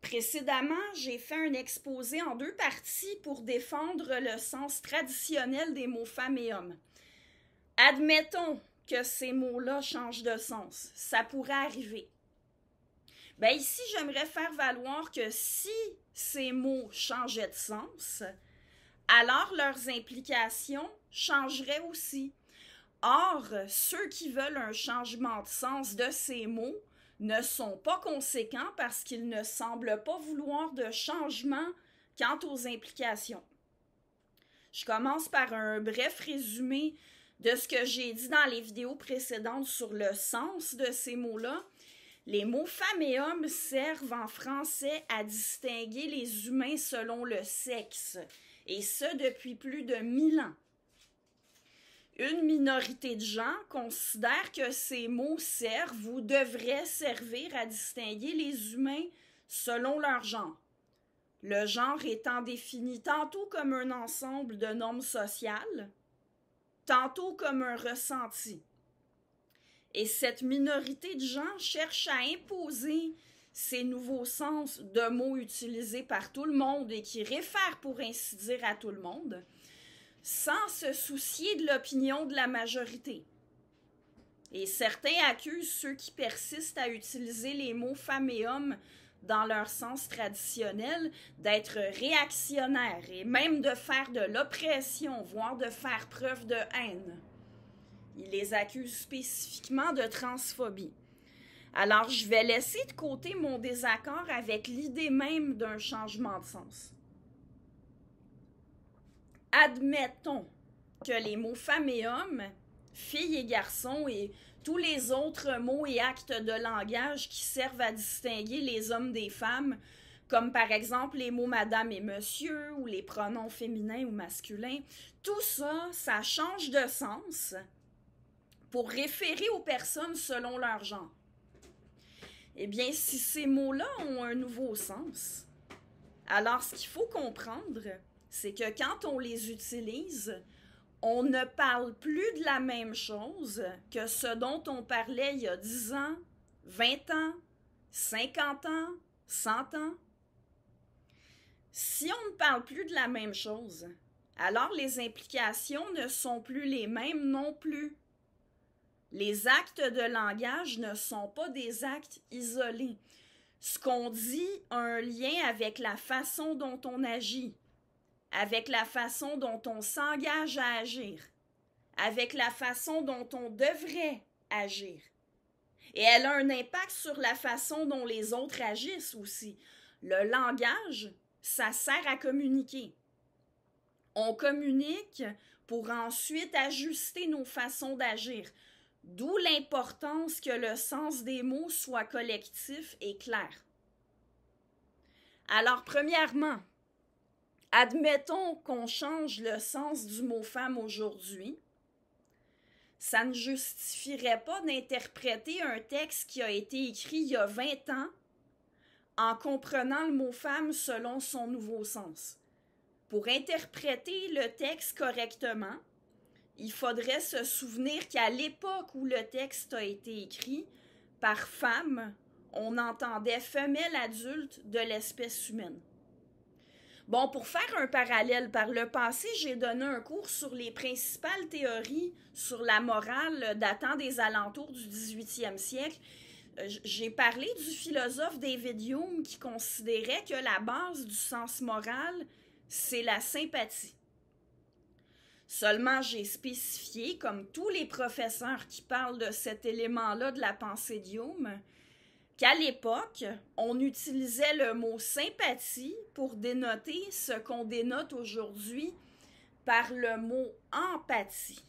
Précédemment, j'ai fait un exposé en deux parties pour défendre le sens traditionnel des mots femmes et hommes. Admettons que ces mots-là changent de sens. Ça pourrait arriver. Ben ici, j'aimerais faire valoir que si ces mots changeaient de sens, alors leurs implications changeraient aussi. Or, ceux qui veulent un changement de sens de ces mots ne sont pas conséquents parce qu'ils ne semblent pas vouloir de changement quant aux implications. Je commence par un bref résumé de ce que j'ai dit dans les vidéos précédentes sur le sens de ces mots-là. Les mots femmes et hommes servent en français à distinguer les humains selon le sexe, et ce depuis plus de 1000 ans. Une minorité de gens considère que ces mots servent ou devraient servir à distinguer les humains selon leur genre. Le genre étant défini tantôt comme un ensemble de normes sociales, tantôt comme un ressenti. Et cette minorité de gens cherche à imposer ces nouveaux sens de mots utilisés par tout le monde et qui réfèrent pour ainsi dire à tout le monde, sans se soucier de l'opinion de la majorité. Et certains accusent ceux qui persistent à utiliser les mots femmes et hommes dans leur sens traditionnel d'être réactionnaires et même de faire de l'oppression, voire de faire preuve de haine. Ils les accusent spécifiquement de transphobie. Alors, je vais laisser de côté mon désaccord avec l'idée même d'un changement de sens. Admettons que les mots femmes et hommes, filles et garçons et tous les autres mots et actes de langage qui servent à distinguer les hommes des femmes, comme par exemple les mots madame et monsieur ou les pronoms féminins ou masculins, tout ça, ça change de sens pour référer aux personnes selon leur genre. Eh bien, si ces mots-là ont un nouveau sens, alors ce qu'il faut comprendre, c'est que quand on les utilise, on ne parle plus de la même chose que ce dont on parlait il y a 10 ans, 20 ans, 50 ans, 100 ans. Si on ne parle plus de la même chose, alors les implications ne sont plus les mêmes non plus. Les actes de langage ne sont pas des actes isolés. Ce qu'on dit a un lien avec la façon dont on agit, avec la façon dont on s'engage à agir, avec la façon dont on devrait agir. Et elle a un impact sur la façon dont les autres agissent aussi. Le langage, ça sert à communiquer. On communique pour ensuite ajuster nos façons d'agir. D'où l'importance que le sens des mots soit collectif et clair. Alors, premièrement, admettons qu'on change le sens du mot femme aujourd'hui. Ça ne justifierait pas d'interpréter un texte qui a été écrit il y a 20 ans en comprenant le mot femme selon son nouveau sens. Pour interpréter le texte correctement, il faudrait se souvenir qu'à l'époque où le texte a été écrit, par femme, on entendait femelle adulte de l'espèce humaine. Bon, pour faire un parallèle, par le passé, j'ai donné un cours sur les principales théories sur la morale datant des alentours du 18e siècle. J'ai parlé du philosophe David Hume qui considérait que la base du sens moral, c'est la sympathie. Seulement, j'ai spécifié, comme tous les professeurs qui parlent de cet élément-là de la pensée d'Hume, qu'à l'époque, on utilisait le mot sympathie pour dénoter ce qu'on dénote aujourd'hui par le mot empathie.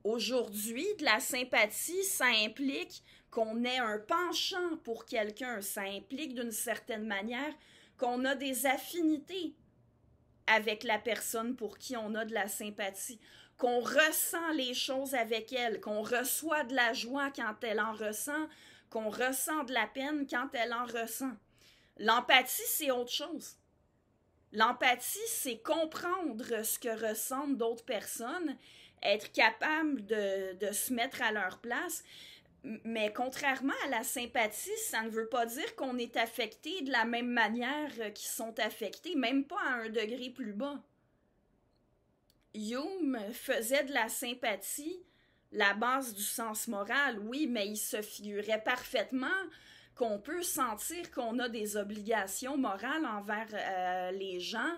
Aujourd'hui, de la sympathie, ça implique qu'on ait un penchant pour quelqu'un, ça implique d'une certaine manière qu'on a des affinités avec la personne pour qui on a de la sympathie, qu'on ressent les choses avec elle, qu'on reçoit de la joie quand elle en ressent, qu'on ressent de la peine quand elle en ressent. L'empathie, c'est autre chose. L'empathie, c'est comprendre ce que ressentent d'autres personnes, être capable de se mettre à leur place. Mais contrairement à la sympathie, ça ne veut pas dire qu'on est affecté de la même manière qu'ils sont affectés, même pas à un degré plus bas. Hume faisait de la sympathie la base du sens moral, oui, mais il se figurait parfaitement qu'on peut sentir qu'on a des obligations morales envers les gens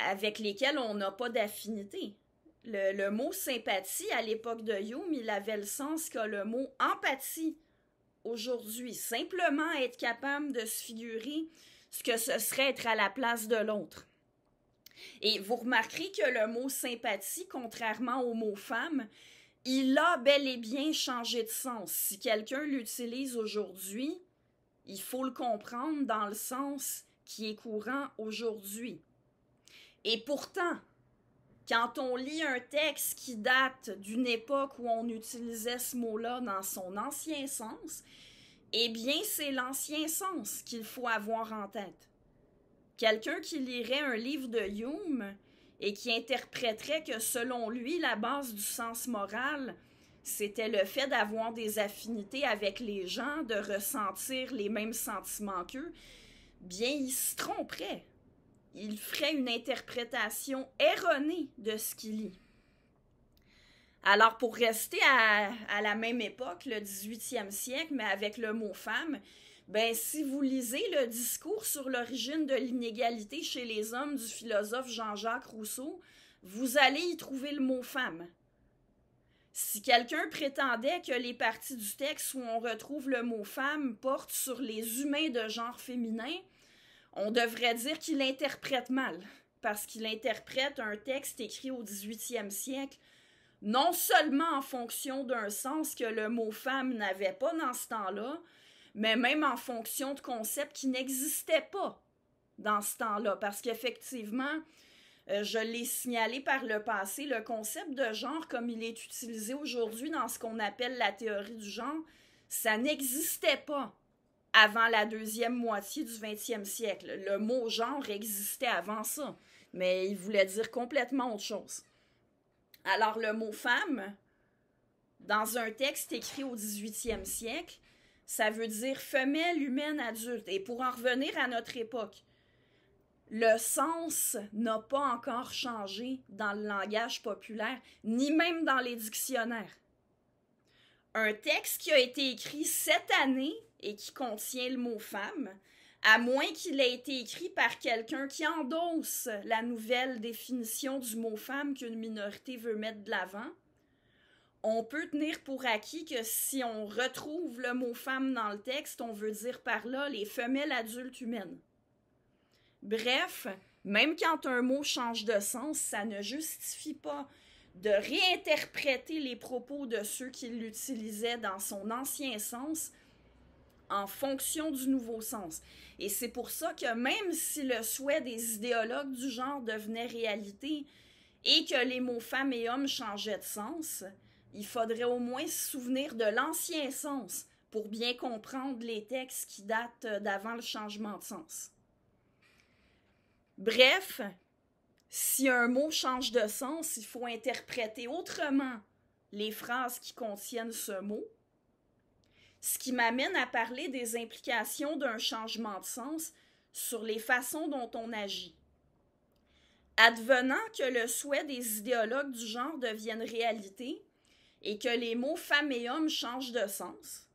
avec lesquels on n'a pas d'affinité. Le mot sympathie, à l'époque de Hume, il avait le sens qu'a le mot empathie aujourd'hui. Simplement être capable de se figurer ce que ce serait être à la place de l'autre. Et vous remarquerez que le mot sympathie, contrairement au mot femme, il a bel et bien changé de sens. Si quelqu'un l'utilise aujourd'hui, il faut le comprendre dans le sens qui est courant aujourd'hui. Et pourtant, quand on lit un texte qui date d'une époque où on utilisait ce mot-là dans son ancien sens, eh bien, c'est l'ancien sens qu'il faut avoir en tête. Quelqu'un qui lirait un livre de Hume et qui interpréterait que, selon lui, la base du sens moral, c'était le fait d'avoir des affinités avec les gens, de ressentir les mêmes sentiments qu'eux, bien, il se tromperait. Il ferait une interprétation erronée de ce qu'il lit. Alors, pour rester à la même époque, le 18e siècle, mais avec le mot femme, ben, si vous lisez le discours sur l'origine de l'inégalité chez les hommes du philosophe Jean-Jacques Rousseau, vous allez y trouver le mot femme. Si quelqu'un prétendait que les parties du texte où on retrouve le mot femme portent sur les humains de genre féminin, on devrait dire qu'il interprète mal, parce qu'il interprète un texte écrit au 18e siècle, non seulement en fonction d'un sens que le mot femme n'avait pas dans ce temps-là, mais même en fonction de concepts qui n'existaient pas dans ce temps-là, parce qu'effectivement, je l'ai signalé par le passé, le concept de genre comme il est utilisé aujourd'hui dans ce qu'on appelle la théorie du genre, ça n'existait pas avant la deuxième moitié du 20e siècle. Le mot genre existait avant ça, mais il voulait dire complètement autre chose. Alors le mot femme, dans un texte écrit au 18e siècle, ça veut dire femelle humaine adulte. Et pour en revenir à notre époque, le sens n'a pas encore changé dans le langage populaire, ni même dans les dictionnaires. Un texte qui a été écrit cette année et qui contient le mot femme, à moins qu'il ait été écrit par quelqu'un qui endosse la nouvelle définition du mot femme qu'une minorité veut mettre de l'avant, on peut tenir pour acquis que si on retrouve le mot femme dans le texte, on veut dire par là les femelles adultes humaines. Bref, même quand un mot change de sens, ça ne justifie pas de réinterpréter les propos de ceux qui l'utilisaient dans son ancien sens en fonction du nouveau sens. Et c'est pour ça que même si le souhait des idéologues du genre devenait réalité et que les mots femme et homme changeaient de sens, il faudrait au moins se souvenir de l'ancien sens pour bien comprendre les textes qui datent d'avant le changement de sens. Bref, si un mot change de sens, il faut interpréter autrement les phrases qui contiennent ce mot, ce qui m'amène à parler des implications d'un changement de sens sur les façons dont on agit. Advenant que le souhait des idéologues du genre devienne réalité et que les mots femme et homme changent de sens,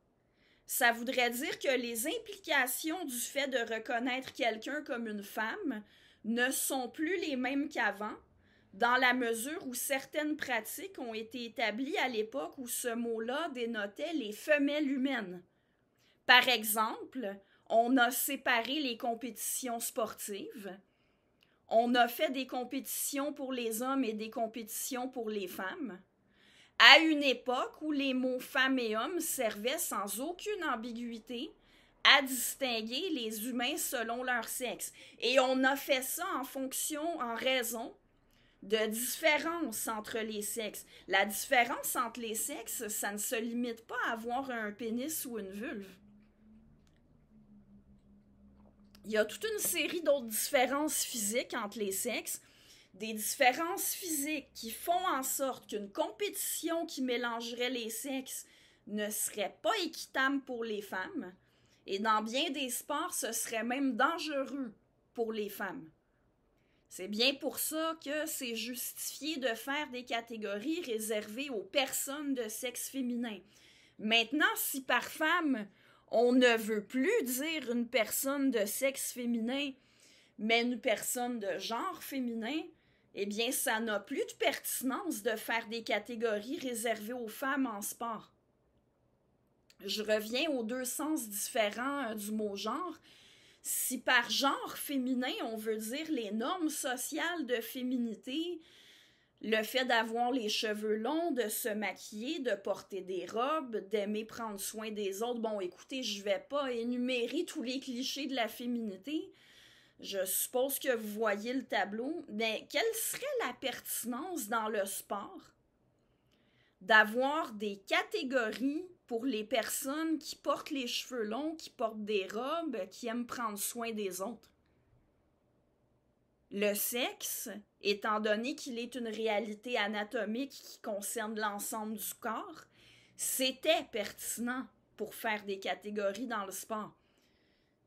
ça voudrait dire que les implications du fait de reconnaître quelqu'un comme une femme ne sont plus les mêmes qu'avant, dans la mesure où certaines pratiques ont été établies à l'époque où ce mot-là dénotait les femelles humaines. Par exemple, on a séparé les compétitions sportives, on a fait des compétitions pour les hommes et des compétitions pour les femmes, à une époque où les mots femme et homme servaient sans aucune ambiguïté à distinguer les humains selon leur sexe. Et on a fait ça en raison de différences entre les sexes. La différence entre les sexes, ça ne se limite pas à avoir un pénis ou une vulve. Il y a toute une série d'autres différences physiques entre les sexes, des différences physiques qui font en sorte qu'une compétition qui mélangerait les sexes ne serait pas équitable pour les femmes, et dans bien des sports, ce serait même dangereux pour les femmes. C'est bien pour ça que c'est justifié de faire des catégories réservées aux personnes de sexe féminin. Maintenant, si par femme, on ne veut plus dire une personne de sexe féminin, mais une personne de genre féminin, eh bien, ça n'a plus de pertinence de faire des catégories réservées aux femmes en sport. Je reviens aux deux sens différents du mot genre. Si par genre féminin, on veut dire les normes sociales de féminité, le fait d'avoir les cheveux longs, de se maquiller, de porter des robes, d'aimer prendre soin des autres, bon, écoutez, je vais pas énumérer tous les clichés de la féminité. Je suppose que vous voyez le tableau. Mais quelle serait la pertinence dans le sport d'avoir des catégories pour les personnes qui portent les cheveux longs, qui portent des robes, qui aiment prendre soin des autres? Le sexe, étant donné qu'il est une réalité anatomique qui concerne l'ensemble du corps, c'était pertinent pour faire des catégories dans le sport.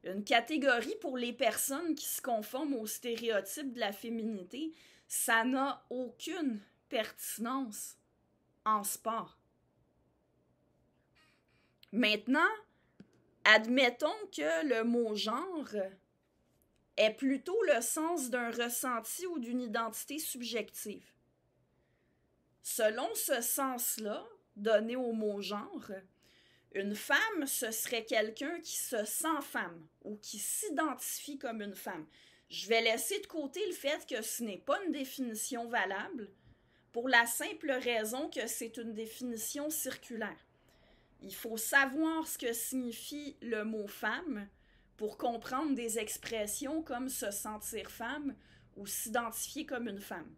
Une catégorie pour les personnes qui se conforment aux stéréotypes de la féminité, ça n'a aucune pertinence en sport. Maintenant, admettons que le mot genre est plutôt le sens d'un ressenti ou d'une identité subjective. Selon ce sens-là, donné au mot genre, une femme, ce serait quelqu'un qui se sent femme ou qui s'identifie comme une femme. Je vais laisser de côté le fait que ce n'est pas une définition valable pour la simple raison que c'est une définition circulaire. Il faut savoir ce que signifie le mot femme pour comprendre des expressions comme se sentir femme ou s'identifier comme une femme.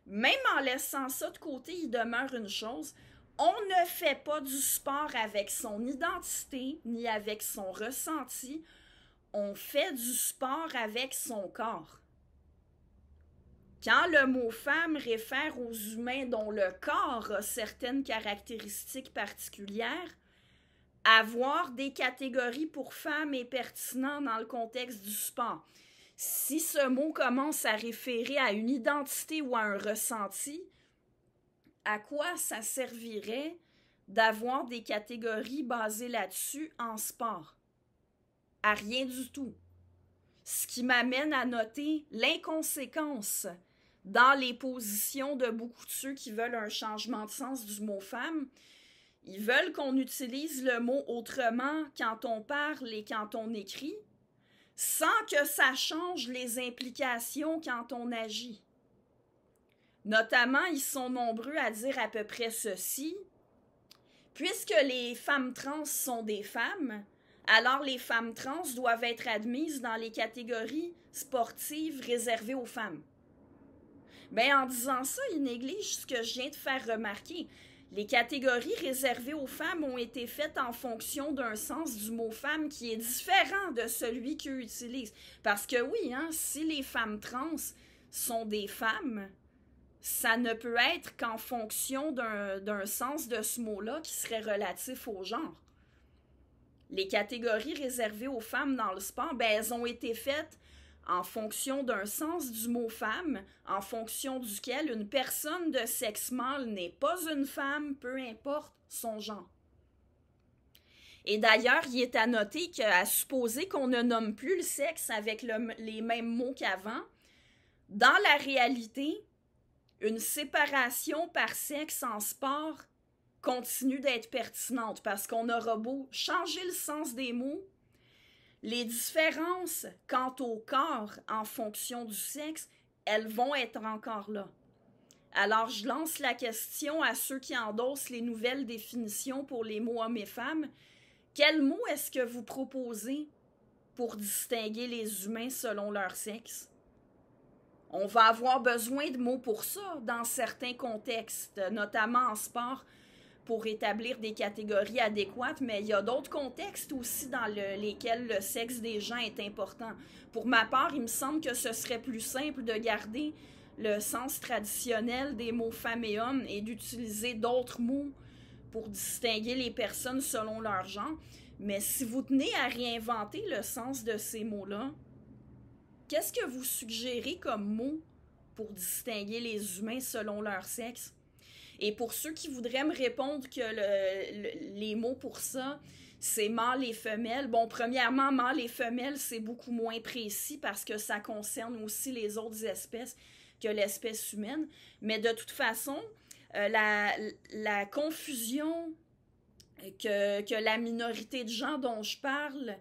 Même en laissant ça de côté, il demeure une chose: on ne fait pas du sport avec son identité ni avec son ressenti, on fait du sport avec son corps. Quand le mot femme réfère aux humains dont le corps a certaines caractéristiques particulières, avoir des catégories pour femmes est pertinent dans le contexte du sport. Si ce mot commence à référer à une identité ou à un ressenti, à quoi ça servirait d'avoir des catégories basées là-dessus en sport? À rien du tout. Ce qui m'amène à noter l'inconséquence dans les positions de beaucoup de ceux qui veulent un changement de sens du mot femme. Ils veulent qu'on utilise le mot autrement quand on parle et quand on écrit, sans que ça change les implications quand on agit. Notamment, ils sont nombreux à dire à peu près ceci: puisque les femmes trans sont des femmes, alors les femmes trans doivent être admises dans les catégories sportives réservées aux femmes. Bien, en disant ça, ils négligent ce que je viens de faire remarquer. Les catégories réservées aux femmes ont été faites en fonction d'un sens du mot femme qui est différent de celui qu'eux utilisent. Parce que oui, si les femmes trans sont des femmes, ça ne peut être qu'en fonction d'un sens de ce mot-là qui serait relatif au genre. Les catégories réservées aux femmes dans le sport, elles ont été faites en fonction d'un sens du mot femme, en fonction duquel une personne de sexe mâle n'est pas une femme, peu importe son genre. Et d'ailleurs, il est à noter qu'à supposer qu'on ne nomme plus le sexe avec les mêmes mots qu'avant, dans la réalité, une séparation par sexe en sport continue d'être pertinente parce qu'on aura beau changer le sens des mots, les différences quant au corps en fonction du sexe, elles vont être encore là. Alors, je lance la question à ceux qui endossent les nouvelles définitions pour les mots hommes et femmes. Quel mot est-ce que vous proposez pour distinguer les humains selon leur sexe? On va avoir besoin de mots pour ça dans certains contextes, notamment en sport, pour établir des catégories adéquates, mais il y a d'autres contextes aussi dans lesquels le sexe des gens est important. Pour ma part, il me semble que ce serait plus simple de garder le sens traditionnel des mots femmes et hommes et d'utiliser d'autres mots pour distinguer les personnes selon leur genre. Mais si vous tenez à réinventer le sens de ces mots-là, qu'est-ce que vous suggérez comme mot pour distinguer les humains selon leur sexe? Et pour ceux qui voudraient me répondre que les mots pour ça, c'est mâle et femelle. Bon, premièrement, mâle et femelle, c'est beaucoup moins précis parce que ça concerne aussi les autres espèces que l'espèce humaine. Mais de toute façon, la confusion que la minorité de gens dont je parle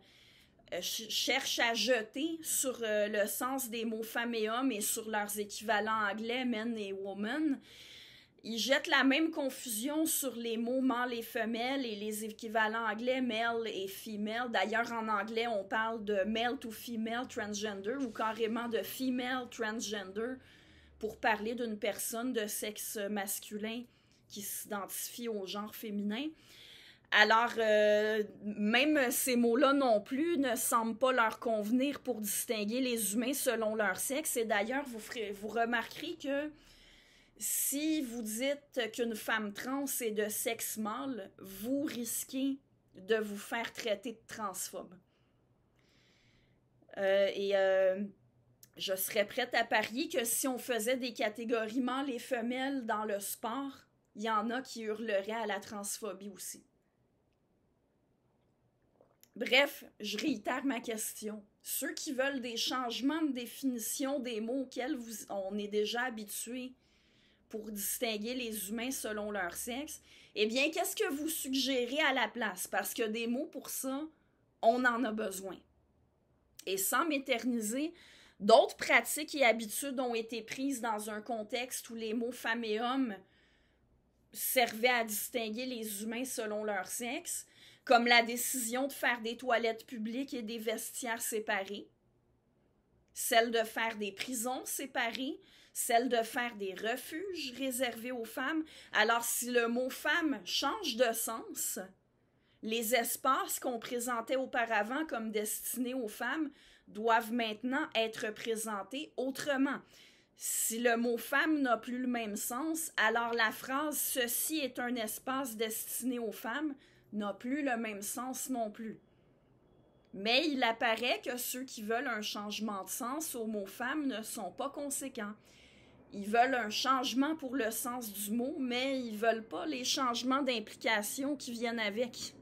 cherche à jeter sur le sens des mots femmes et hommes et sur leurs équivalents anglais, men et woman, ils jettent la même confusion sur les mots mâle et femelle et les équivalents anglais male et female. D'ailleurs, en anglais, on parle de male to female transgender ou carrément de female transgender pour parler d'une personne de sexe masculin qui s'identifie au genre féminin. Alors, même ces mots-là non plus ne semblent pas leur convenir pour distinguer les humains selon leur sexe. Et d'ailleurs, vous remarquerez que si vous dites qu'une femme trans est de sexe mâle, vous risquez de vous faire traiter de transphobe. Je serais prête à parier que si on faisait des catégories mâles et femelles dans le sport, il y en a qui hurleraient à la transphobie aussi. Bref, je réitère ma question. Ceux qui veulent des changements de définition des mots auxquels on est déjà habitué pour distinguer les humains selon leur sexe, eh bien, qu'est-ce que vous suggérez à la place? Parce que des mots pour ça, on en a besoin. Et sans m'éterniser, d'autres pratiques et habitudes ont été prises dans un contexte où les mots femmes et hommes servaient à distinguer les humains selon leur sexe, comme la décision de faire des toilettes publiques et des vestiaires séparés, celle de faire des prisons séparées, celle de faire des refuges réservés aux femmes. Alors, si le mot « femme » change de sens, les espaces qu'on présentait auparavant comme destinés aux femmes doivent maintenant être présentés autrement. Si le mot « femme » n'a plus le même sens, alors la phrase « ceci est un espace destiné aux femmes » n'a plus le même sens non plus. Mais il apparaît que ceux qui veulent un changement de sens au mot « femme » ne sont pas conséquents. Ils veulent un changement pour le sens du mot, mais ils ne veulent pas les changements d'implication qui viennent avec.